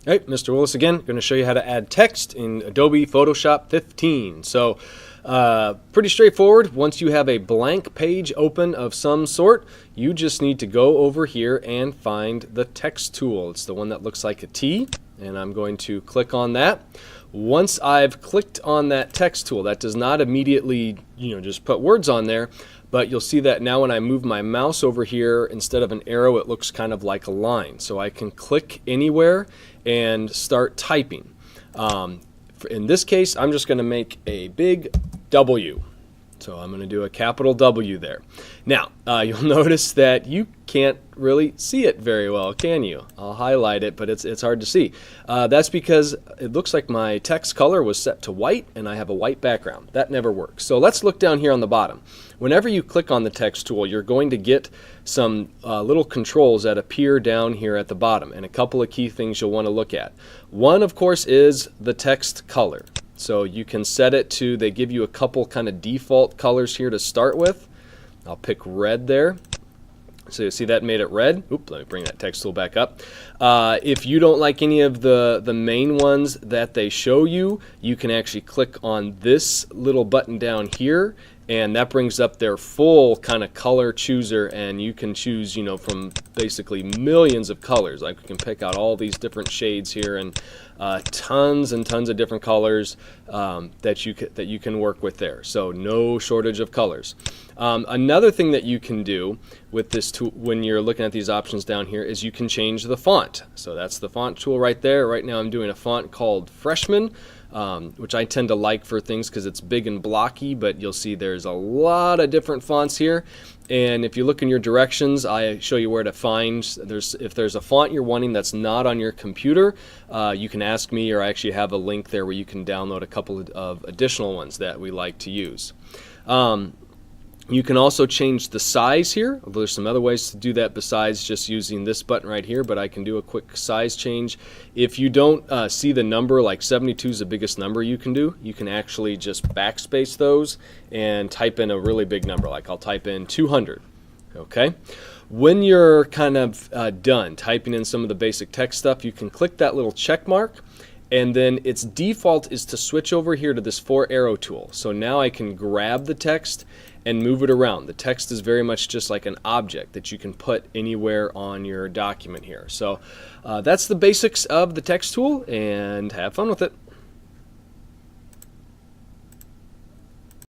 Hey, Mr. Willis again. Going to show you how to add text in Adobe Photoshop 15. So, pretty straightforward. Once you have a blank page open of some sort, you just need to go over here and find the text tool. It's the one that looks like a T, and I'm going to click on that. Once I've clicked on that text tool, that does not immediately, just put words on there, but you'll see that now when I move my mouse over here, instead of an arrow, it looks kind of like a line. So I can click anywhere and start typing. In this case, I'm just going to make a big W. So I'm going to do a capital W there. Now, you'll notice that you can't really see it very well, can you? I'll highlight it, but it's hard to see. That's because it looks like my text color was set to white, and I have a white background. That never works. So let's look down here on the bottom. Whenever you click on the text tool, you're going to get some little controls that appear down here at the bottom, and a couple of key things you'll want to look at. One, of course, is the text color. So you can set it to, they give you a couple kind of default colors here to start with. I'll pick red there. So you see that made it red. Oops, let me bring that text tool back up. If you don't like any of the main ones that they show you, you can actually click on this little button down here, and that brings up their full kind of color chooser, and you can choose, from basically millions of colors. Like, you can pick out all these different shades here, and tons and tons of different colors that you can work with there. So no shortage of colors. Another thing that you can do with this tool when you're looking at these options down here is you can change the font. So that's the font tool right there. Right now I'm doing a font called Freshman, which I tend to like for things because it's big and blocky, but you'll see there's a lot of different fonts here. And if you look in your directions, I show you where to find, if there's a font you're wanting that's not on your computer, you can ask me, or I actually have a link there where you can download a couple of additional ones that we like to use. You can also change the size here. There's some other ways to do that besides just using this button right here, but I can do a quick size change. If you don't see the number, like 72 is the biggest number you can do, you can actually just backspace those and type in a really big number. Like I'll type in 200. Okay. When you're kind of done typing in some of the basic text stuff, you can click that little check mark, and then its default is to switch over here to this 4 arrow tool. So now I can grab the text and move it around. The text is very much just like an object that you can put anywhere on your document here. So that's the basics of the text tool, and have fun with it.